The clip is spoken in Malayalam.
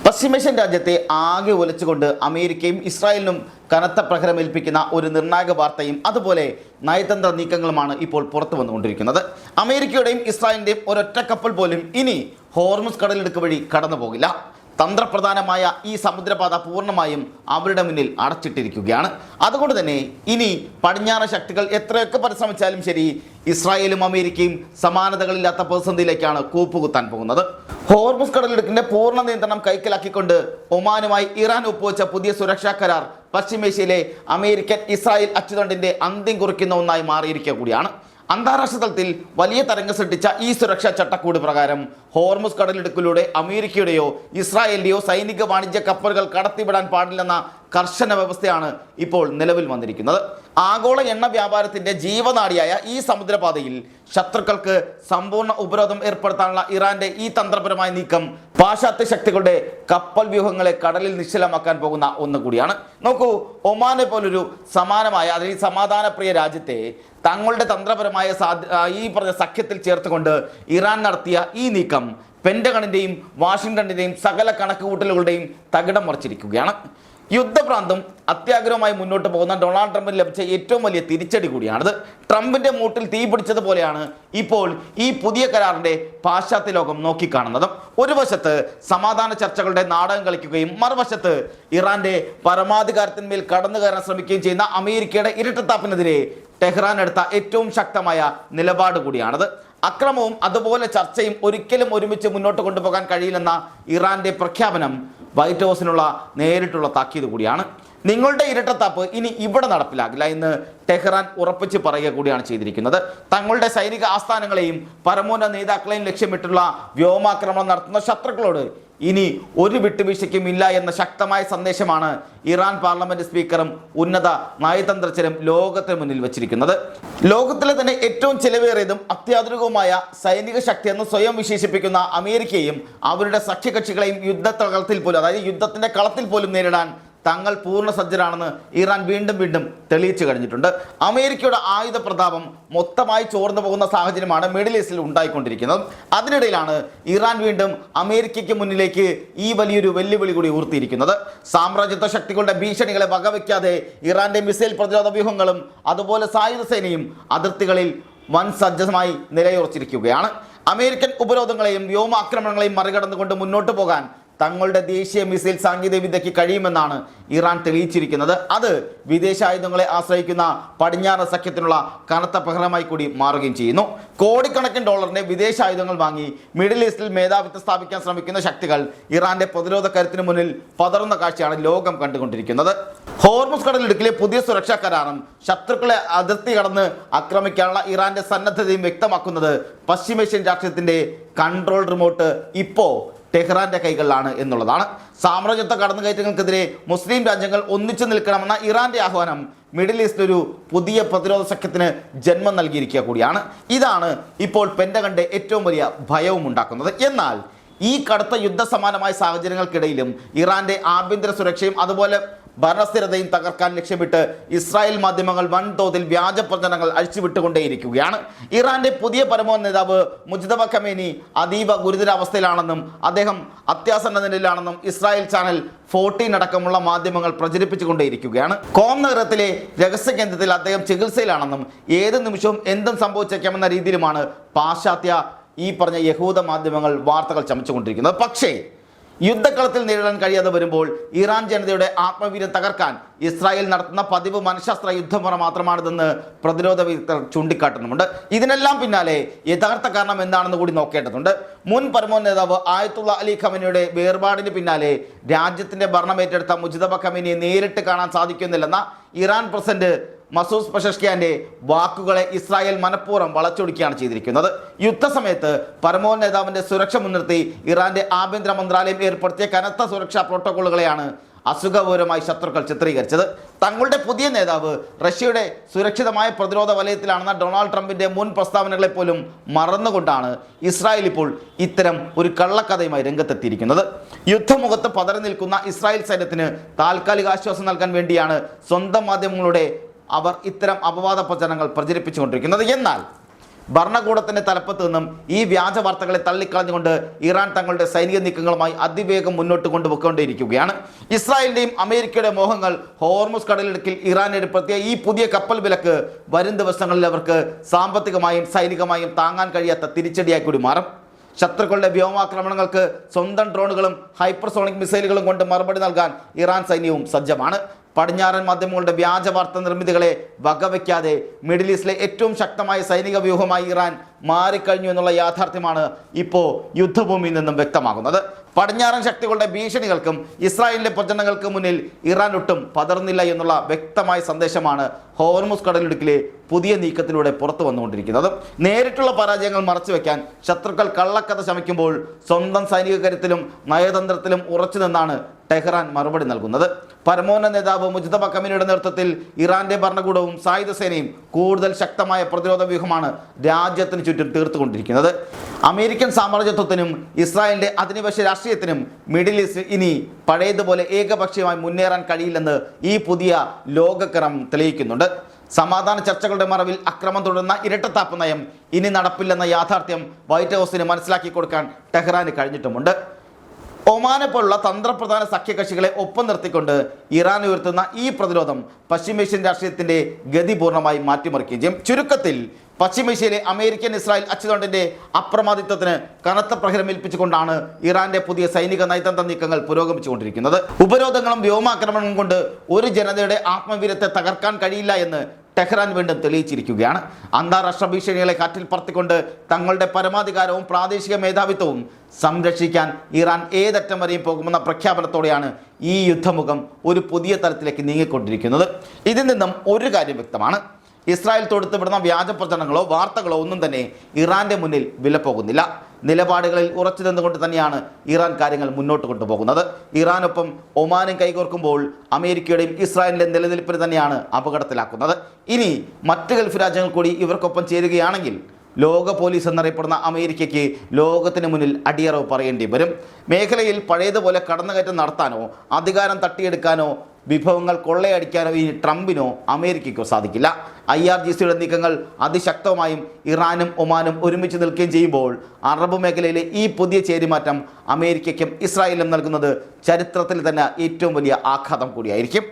പശ്ചിമേഷ്യൻ രാജ്യത്തെ ആകെ ഒലച്ചുകൊണ്ട് അമേരിക്കയും ഇസ്രായേലിനും കനത്ത പ്രഹരമേൽപ്പിക്കുന്ന ഒരു നിർണായക വാർത്തയും അതുപോലെ നയതന്ത്ര നീക്കങ്ങളുമാണ് ഇപ്പോൾ പുറത്തു വന്നുകൊണ്ടിരിക്കുന്നത്. അമേരിക്കയുടെയും ഇസ്രായേലിൻ്റെയും ഒരൊറ്റ കപ്പൽ പോലും ഇനി ഹോർമുസ് കടലിടുക്ക് വഴി കടന്നു പോകില്ല. തന്ത്രപ്രധാനമായ ഈ സമുദ്രപാത പൂർണ്ണമായും അവരുടെ മുന്നിൽ അടച്ചിട്ടിരിക്കുകയാണ്. അതുകൊണ്ട് തന്നെ ഇനി പടിഞ്ഞാറൻ ശക്തികൾ എത്രയൊക്കെ പരിശ്രമിച്ചാലും ശരി, ഇസ്രായേലും അമേരിക്കയും സമാനതകളില്ലാത്ത പ്രതിസന്ധിയിലേക്കാണ് കൂപ്പുകുത്താൻ പോകുന്നത്. ഹോർമുസ് കടലിടുക്കിന്റെ പൂർണ്ണ നിയന്ത്രണം കൈക്കലാക്കിക്കൊണ്ട് ഒമാനുമായി ഇറാൻ ഒപ്പുവെച്ച പുതിയ സുരക്ഷാ കരാർ പശ്ചിമേഷ്യയിലെ അമേരിക്കൻ ഇസ്രായേൽ അച്ചുതണ്ടിന്റെ അന്ത്യം കുറിക്കുന്ന ഒന്നായി മാറിയിരിക്കുക കൂടിയാണ്. അന്താരാഷ്ട്ര തലത്തിൽ വലിയ തരംഗം സൃഷ്ടിച്ച ഈ സുരക്ഷാ ചട്ടക്കൂട് പ്രകാരം ഹോർമുസ് കടലിടുക്കിലൂടെ അമേരിക്കയുടെയോ ഇസ്രായേലിന്റെയോ സൈനിക വാണിജ്യ കപ്പലുകൾ കടത്തിവിടാൻ പാടില്ലെന്ന കർശന വ്യവസ്ഥയാണ് ഇപ്പോൾ നിലവിൽ വന്നിരിക്കുന്നത്. ആഗോള എണ്ണ വ്യാപാരത്തിന്റെ ജീവനാഡിയായ ഈ സമുദ്രപാതയിൽ ശത്രുക്കൾക്ക് സമ്പൂർണ്ണ ഉപരോധം ഏർപ്പെടുത്താനുള്ള ഇറാന്റെ ഈ തന്ത്രപരമായ നീക്കം പാശ്ചാത്യ ശക്തികളുടെ കപ്പൽ വ്യൂഹങ്ങളെ കടലിൽ നിശ്ചലമാക്കാൻ പോകുന്ന ഒന്നുകൂടിയാണ്. നോക്കൂ, ഒമാനെ പോലൊരു സമാനമായ അല്ലെങ്കിൽ സമാധാനപ്രിയ രാജ്യത്തെ തങ്ങളുടെ തന്ത്രപരമായ ഈ പറഞ്ഞ സഖ്യത്തിൽ ചേർത്തുകൊണ്ട് ഇറാൻ നടത്തിയ ഈ നീക്കം പെന്റഗണിന്റെയും വാഷിംഗ്ടണിന്റെയും സകല കണക്കുകൂട്ടലുകളുടെയും തകിടം മറിച്ചിരിക്കുകയാണ്. യുദ്ധഭ്രാന്തം അത്യാഗ്രഹമായി മുന്നോട്ട് പോകുന്ന ഡൊണാൾഡ് ട്രംപിന് ലഭിച്ച ഏറ്റവും വലിയ തിരിച്ചടി കൂടിയാണിത്. ട്രംപിന്റെ മൂട്ടിൽ തീ പിടിച്ചതുപോലെയാണ് ഇപ്പോൾ ഈ പുതിയ കരാറിന്റെ പാശ്ചാത്യ ലോകം നോക്കിക്കാണുന്നതും. ഒരു വശത്ത് സമാധാന ചർച്ചകളുടെ നാടകം കളിക്കുകയും മറുവശത്ത് ഇറാന്റെ പരമാധികാരത്തിന്മേൽ കടന്നു കയറാൻ ശ്രമിക്കുകയും ചെയ്യുന്ന അമേരിക്കയുടെ ഇരട്ടത്താപ്പിനെതിരെ ടെഹ്റാൻ എടുത്ത ഏറ്റവും ശക്തമായ നിലപാട് കൂടിയാണിത്. അക്രമവും അതുപോലെ ചർച്ചയും ഒരിക്കലും ഒരുമിച്ച് മുന്നോട്ട് കൊണ്ടുപോകാൻ കഴിയില്ലെന്ന ഇറാന്റെ പ്രഖ്യാപനം വൈറ്റ് ഹൗസിനുള്ള നേരിട്ടുള്ള താക്കീത് കൂടിയാണ്. നിങ്ങളുടെ ഇരട്ടത്താപ്പ് ഇനി ഇവിടെ നടപ്പിലാകില്ല എന്ന് ടെഹ്റാൻ ഉറപ്പിച്ച് പറയുക കൂടിയാണ് ചെയ്തിരിക്കുന്നത്. തങ്ങളുടെ സൈനിക ആസ്ഥാനങ്ങളെയും പരമോന്നത നേതാക്കളെയും ലക്ഷ്യമിട്ടുള്ള വ്യോമാക്രമണം നടത്തുന്ന ശത്രുക്കളോട് ഇനി ഒരു വിട്ടുവീഴ്ചയ്ക്കും ഇല്ല എന്ന ശക്തമായ സന്ദേശമാണ് ഇറാൻ പാർലമെന്റ് സ്പീക്കറും ഉന്നത നയതന്ത്രജ്ഞരും ലോകത്തിന് മുന്നിൽ വച്ചിരിക്കുന്നത്. ലോകത്തിലെ തന്നെ ഏറ്റവും ചെലവേറിയതും അത്യാധുനികവുമായ സൈനിക ശക്തി എന്ന് സ്വയം വിശേഷിപ്പിക്കുന്ന അമേരിക്കയും അവരുടെ സഖ്യകക്ഷികളെയും യുദ്ധത്തിൽ പോലും, അതായത് യുദ്ധത്തിന്റെ കളത്തിൽ പോലും നേരിടാൻ തങ്ങൾ പൂർണ്ണ സജ്ജരാണെന്ന് ഇറാൻ വീണ്ടും വീണ്ടും തെളിയിച്ചു കഴിഞ്ഞിട്ടുണ്ട്. അമേരിക്കയുടെ ആയുധ പ്രതാപം മൊത്തമായി ചോർന്നു പോകുന്ന സാഹചര്യമാണ് മിഡിൽ ഈസ്റ്റിൽ ഉണ്ടായിക്കൊണ്ടിരിക്കുന്നത്. അതിനിടയിലാണ് ഇറാൻ വീണ്ടും അമേരിക്കയ്ക്ക് മുന്നിലേക്ക് ഈ വലിയൊരു വെല്ലുവിളി കൂടി ഉയർത്തിയിരിക്കുന്നത്. സാമ്രാജ്യത്വ ശക്തികളുടെ ഭീഷണികളെ വകവയ്ക്കാതെ ഇറാന്റെ മിസൈൽ പ്രതിരോധ വ്യൂഹങ്ങളും അതുപോലെ സായുധ സേനയും അതിർത്തികളിൽ വൻ സജ്ജമായി നിലയുറച്ചിരിക്കുകയാണ്. അമേരിക്കൻ ഉപരോധങ്ങളെയും വ്യോമാക്രമണങ്ങളെയും മറികടന്നുകൊണ്ട് മുന്നോട്ട് പോകാൻ തങ്ങളുടെ ദേശീയ മിസൈൽ സാങ്കേതിക വിദ്യയ്ക്ക് കഴിയുമെന്നാണ് ഇറാൻ തെളിയിച്ചിരിക്കുന്നത്. അത് വിദേശായുധങ്ങളെ ആശ്രയിക്കുന്ന പടിഞ്ഞാറ് സഖ്യത്തിനുള്ള കനത്ത പ്രഹരമായി കൂടി മാറുകയും ചെയ്യുന്നു. കോടിക്കണക്കിന് ഡോളറിന്റെ വിദേശായുധങ്ങൾ വാങ്ങി മിഡിൽ ഈസ്റ്റിൽ മേധാവിത്വം സ്ഥാപിക്കാൻ ശ്രമിക്കുന്ന ശക്തികൾ ഇറാന്റെ പ്രതിരോധ കരുത്തിന് മുന്നിൽ പതറുന്ന കാഴ്ചയാണ് ലോകം കണ്ടുകൊണ്ടിരിക്കുന്നത്. ഹോർമുസ് കടലിടുക്കിലെ പുതിയ സുരക്ഷാ കരാറും ശത്രുക്കളെ അതിർത്തി കടന്ന് ആക്രമിക്കാനുള്ള ഇറാന്റെ സന്നദ്ധതയും വ്യക്തമാക്കുന്നത് പശ്ചിമേഷ്യൻ രാഷ്ട്രീയത്തിന്റെ കൺട്രോൾ റിമോട്ട് ഇപ്പോൾ ടെഹ്റാന്റെ കൈകളിലാണ് എന്നുള്ളതാണ്. സാമ്രാജ്യത്വ കടന്നുകയറ്റങ്ങൾക്കെതിരെ മുസ്ലിം രാജ്യങ്ങൾ ഒന്നിച്ചു നിൽക്കണമെന്ന ഇറാന്റെ ആഹ്വാനം മിഡിൽ ഈസ്റ്റിൽ ഒരു പുതിയ പ്രതിരോധ സഖ്യത്തിന് ജന്മം നൽകിയിരിക്കുക കൂടിയാണ്. ഇതാണ് ഇപ്പോൾ പെന്റഗണിന്റെ ഏറ്റവും വലിയ ഭയവും ഉണ്ടാക്കുന്നത്. എന്നാൽ ഈ കടുത്ത യുദ്ധസമാനമായ സാഹചര്യങ്ങൾക്കിടയിലും ഇറാന്റെ ആഭ്യന്തര സുരക്ഷയും അതുപോലെ ഭരണസ്ഥിരതയും തകർക്കാൻ ലക്ഷ്യമിട്ട് ഇസ്രായേൽ മാധ്യമങ്ങൾ വൻതോതിൽ വ്യാജ പ്രചരണങ്ങൾ അഴിച്ചുവിട്ടുകൊണ്ടേയിരിക്കുകയാണ്. ഇറാന്റെ പുതിയ പരമോന്നത നേതാവ് മുജ്തബ ഖമേനി അതീവ ഗുരുതരാവസ്ഥയിലാണെന്നും അദ്ദേഹം അത്യാസന്ന നിലയിലാണെന്നും ഇസ്രായേൽ ചാനൽ 14 അടക്കമുള്ള മാധ്യമങ്ങൾ പ്രചരിപ്പിച്ചുകൊണ്ടേയിരിക്കുകയാണ്. കോം നഗരത്തിലെ രഹസ്യ കേന്ദ്രത്തിൽ അദ്ദേഹം ചികിത്സയിലാണെന്നും ഏത് നിമിഷവും എന്തും സംഭവിച്ചേക്കാമെന്ന രീതിയിലുമാണ് പാശ്ചാത്യ ഈ പറഞ്ഞ യഹൂദ മാധ്യമങ്ങൾ വാർത്തകൾ ചമച്ചുകൊണ്ടിരിക്കുന്നത്. പക്ഷേ യുദ്ധക്കളത്തിൽ നേരിടാൻ കഴിയാതെ വരുമ്പോൾ ഇറാൻ ജനതയുടെ ആത്മവീര്യം തകർക്കാൻ ഇസ്രായേൽ നടത്തുന്ന പതിവ് മനഃശാസ്ത്ര യുദ്ധമുറ മാത്രമാണിതെന്ന് പ്രതിരോധ വിദഗ്ധർ ചൂണ്ടിക്കാട്ടുന്നുണ്ട്. ഇതിനെല്ലാം പിന്നാലെ യഥാർത്ഥ കാരണം എന്താണെന്ന് കൂടി നോക്കേണ്ടതുണ്ട്. മുൻ പരമോന്നത നേതാവ് ആയത്തുള്ള അലി ഖമേനിയുടെ വേർപാടിന് പിന്നാലെ രാജ്യത്തിന്റെ ഭരണമേറ്റെടുത്ത മുജ്തബ ഖമേനിയെ നേരിട്ട് കാണാൻ സാധിക്കുന്നില്ലെന്ന ഇറാൻ പ്രസിഡന്റ് മസൂദ് പെസഷ്കിയാന്റെ വാക്കുകളെ ഇസ്രായേൽ മനഃപൂർവ്വം വളച്ചൊടിക്കുകയാണ് ചെയ്തിരിക്കുന്നത്. യുദ്ധസമയത്ത് പരമോന്നത നേതാവിന്റെ സുരക്ഷ മുൻനിർത്തി ഇറാന്റെ ആഭ്യന്തര മന്ത്രാലയം ഏർപ്പെടുത്തിയ കനത്ത സുരക്ഷാ പ്രോട്ടോക്കോളുകളെയാണ് അസുഖപൂരമായി ശത്രുക്കൾ ചിത്രീകരിച്ചത്. തങ്ങളുടെ പുതിയ നേതാവ് റഷ്യയുടെ സുരക്ഷിതമായ പ്രതിരോധ വലയത്തിലാണെന്ന ഡൊണാൾഡ് ട്രംപിന്റെ മുൻ പ്രസ്താവനകളെ പോലും മറന്നുകൊണ്ടാണ് ഇസ്രായേൽ ഇപ്പോൾ ഇത്തരം ഒരു കള്ളക്കഥയുമായി രംഗത്തെത്തിയിരിക്കുന്നത്. യുദ്ധമുഖത്ത് പതറി നിൽക്കുന്ന ഇസ്രായേൽ സൈന്യത്തിന് താൽക്കാലിക ആശ്വാസം നൽകാൻ വേണ്ടിയാണ് സ്വന്തം മാധ്യമങ്ങളുടെ അവർ ഇത്തരം അപവാദ പ്രചരണങ്ങൾ പ്രചരിപ്പിച്ചുകൊണ്ടിരിക്കുന്നത്. എന്നാൽ ഭരണകൂടത്തിന്റെ തലപ്പത്ത് നിന്നും ഈ വ്യാജ വാർത്തകളെ തള്ളിക്കളഞ്ഞുകൊണ്ട് ഇറാൻ തങ്ങളുടെ സൈനിക നീക്കങ്ങളുമായി അതിവേഗം മുന്നോട്ട് കൊണ്ടുപോയിക്കൊണ്ടിരിക്കുകയാണ്. ഇസ്രായേലിന്റെയും അമേരിക്കയുടെ മോഹങ്ങൾ ഹോർമുസ് കടലിടുക്കിൽ ഇറാൻ ഏർപ്പെടുത്തിയ ഈ പുതിയ കപ്പൽ വിലക്ക് വരും ദിവസങ്ങളിൽ അവർക്ക് സാമ്പത്തികമായും സൈനികമായും താങ്ങാൻ കഴിയാത്ത തിരിച്ചടിയായി കൂടി മാറും. ശത്രുക്കളുടെ വ്യോമാക്രമണങ്ങൾക്ക് സ്വന്തം ഡ്രോണുകളും ഹൈപ്പർസോണിക് മിസൈലുകളും കൊണ്ട് മറുപടി നൽകാൻ ഇറാൻ സൈന്യവും സജ്ജമാണ്. പടിഞ്ഞാറൻ മാധ്യമങ്ങളുടെ വ്യാജ വാർത്താ നിർമ്മിതികളെ വകവയ്ക്കാതെ മിഡിൽ ഈസ്റ്റിലെ ഏറ്റവും ശക്തമായ സൈനിക വ്യൂഹമായി ഇറാൻ മാറിക്കഴിഞ്ഞു എന്നുള്ള യാഥാർത്ഥ്യമാണ് ഇപ്പോൾ യുദ്ധഭൂമിയിൽ നിന്നും വ്യക്തമാകുന്നത്. പടിഞ്ഞാറൻ ശക്തികളുടെ ഭീഷണികൾക്കും ഇസ്രായേലിന്റെ പ്രചരണങ്ങൾക്ക് മുന്നിൽ ഇറാൻ ഒട്ടും പതർന്നില്ല എന്നുള്ള വ്യക്തമായ സന്ദേശമാണ് ഹോർമുസ് കടലിടുക്കിലെ പുതിയ നീക്കത്തിലൂടെ പുറത്തു വന്നുകൊണ്ടിരിക്കുന്നത്. നേരിട്ടുള്ള പരാജയങ്ങൾ മറച്ചുവെക്കാൻ ശത്രുക്കൾ കള്ളക്കഥ ശമിക്കുമ്പോൾ സ്വന്തം സൈനിക കരുത്തിലും നയതന്ത്രത്തിലും ഉറച്ചു നിന്നാണ് ടെഹ്റാൻ മറുപടി നൽകുന്നത്. പരമോന്നത നേതാവ് മുജ്തബ കമീനിയുടെ നേതൃത്വത്തിൽ ഇറാന്റെ ഭരണകൂടവും സായുധ സേനയും കൂടുതൽ ശക്തമായ പ്രതിരോധ വ്യൂഹമാണ് രാജ്യത്തിന് ചുറ്റും തീർത്തുകൊണ്ടിരിക്കുന്നത്. അമേരിക്കൻ സാമ്രാജ്യത്വത്തിനും ഇസ്രായേലിന്റെ അധിനിവേശ രാഷ്ട്രീയത്തിനും മിഡിൽ ഈസ്റ്റ് ഇനി പഴയതുപോലെ ഏകപക്ഷീയമായി മുന്നേറാൻ കഴിയില്ലെന്ന് ഈ പുതിയ ലോകക്രമം തെളിയിക്കുന്നുണ്ട്. സമാധാന ചർച്ചകളുടെ മറവിൽ അക്രമം തുടരുന്ന ഇരട്ടത്താപ്പ് നയം ഇനി നടപ്പില്ലെന്ന യാഥാർത്ഥ്യം വൈറ്റ് ഹൗസിന് മനസ്സിലാക്കി കൊടുക്കാൻ ടെഹ്റാന് കഴിഞ്ഞിട്ടുമുണ്ട്. ഒമാനെ പോലുള്ള തന്ത്രപ്രധാന സഖ്യകക്ഷികളെ ഒപ്പം നിർത്തിക്കൊണ്ട് ഇറാൻ ഉയർത്തുന്ന ഈ പ്രതിരോധം പശ്ചിമേഷ്യൻ രാഷ്ട്രീയത്തിന്റെ ഗതി പൂർണ്ണമായി മാറ്റിമറിക്കുകയും ചെയ്യും. ചുരുക്കത്തിൽ പശ്ചിമേഷ്യയിലെ അമേരിക്കൻ ഇസ്രായേൽ അച്ചുതണ്ടിന്റെ അപ്രമാദിത്വത്തിന് കനത്ത പ്രഹരമേൽപ്പിച്ചുകൊണ്ടാണ് ഇറാന്റെ പുതിയ സൈനിക നയതന്ത്ര നീക്കങ്ങൾ പുരോഗമിച്ചുകൊണ്ടിരിക്കുന്നത്. ഉപരോധങ്ങളും വ്യോമാക്രമണങ്ങളും കൊണ്ട് ഒരു ജനതയുടെ ആത്മവീര്യത്തെ തകർക്കാൻ കഴിയില്ല എന്ന് ടെഹ്റാൻ വീണ്ടും തെളിയിച്ചിരിക്കുകയാണ്. അന്താരാഷ്ട്ര ഭീഷണികളെ കാറ്റിൽ പറത്തിക്കൊണ്ട് തങ്ങളുടെ പരമാധികാരവും പ്രാദേശിക മേധാവിത്വവും സംരക്ഷിക്കാൻ ഇറാൻ ഏതറ്റം വരെയും പോകുമെന്ന പ്രഖ്യാപനത്തോടെയാണ് ഈ യുദ്ധമുഖം ഒരു പുതിയ തലത്തിലേക്ക് നീങ്ങിക്കൊണ്ടിരിക്കുന്നത്. ഇതിൽ നിന്നും ഒരു കാര്യം വ്യക്തമാണ്: ഇസ്രായേൽ തൊടുത്തുവിടുന്ന വ്യാജ പ്രചരണങ്ങളോ വാർത്തകളോ ഒന്നും തന്നെ ഇറാന്റെ മുന്നിൽ വിലപ്പോകുന്നില്ല. നിലപാടുകളിൽ ഉറച്ചു നിന്നുകൊണ്ട് തന്നെയാണ് ഇറാൻ കാര്യങ്ങൾ മുന്നോട്ട് കൊണ്ടുപോകുന്നത്. ഇറാനൊപ്പം ഒമാനും കൈകോർക്കുമ്പോൾ അമേരിക്കയുടെയും ഇസ്രായേലിൻ്റെ നിലനിൽപ്പിന് തന്നെയാണ് അപകടത്തിലാക്കുന്നത്. ഇനി മറ്റ് ഗൾഫ് രാജ്യങ്ങൾ കൂടി ഇവർക്കൊപ്പം ചേരുകയാണെങ്കിൽ ലോക പോലീസ് എന്നറിയപ്പെടുന്ന അമേരിക്കയ്ക്ക് ലോകത്തിന് മുന്നിൽ അടിയറവ് പറയേണ്ടി വരും. മേഖലയിൽ പഴയതുപോലെ കടന്നുകയറ്റം നടത്താനോ അധികാരം തട്ടിയെടുക്കാനോ വിഭവങ്ങൾ കൊള്ളയടിക്കാനോ ഇനി ട്രംപിനോ അമേരിക്കയ്ക്കോ സാധിക്കില്ല. IRGCയുടെ നീക്കങ്ങൾ അതിശക്തമായും ഇറാനും ഒമാനും ഒരുമിച്ച് നിൽക്കുകയും ചെയ്യുമ്പോൾ അറബ് മേഖലയിലെ ഈ പുതിയ ചേരിമാറ്റം അമേരിക്കയ്ക്കും ഇസ്രായേലിനും നൽകുന്നത് ചരിത്രത്തിൽ തന്നെ ഏറ്റവും വലിയ ആഘാതം കൂടിയായിരിക്കും.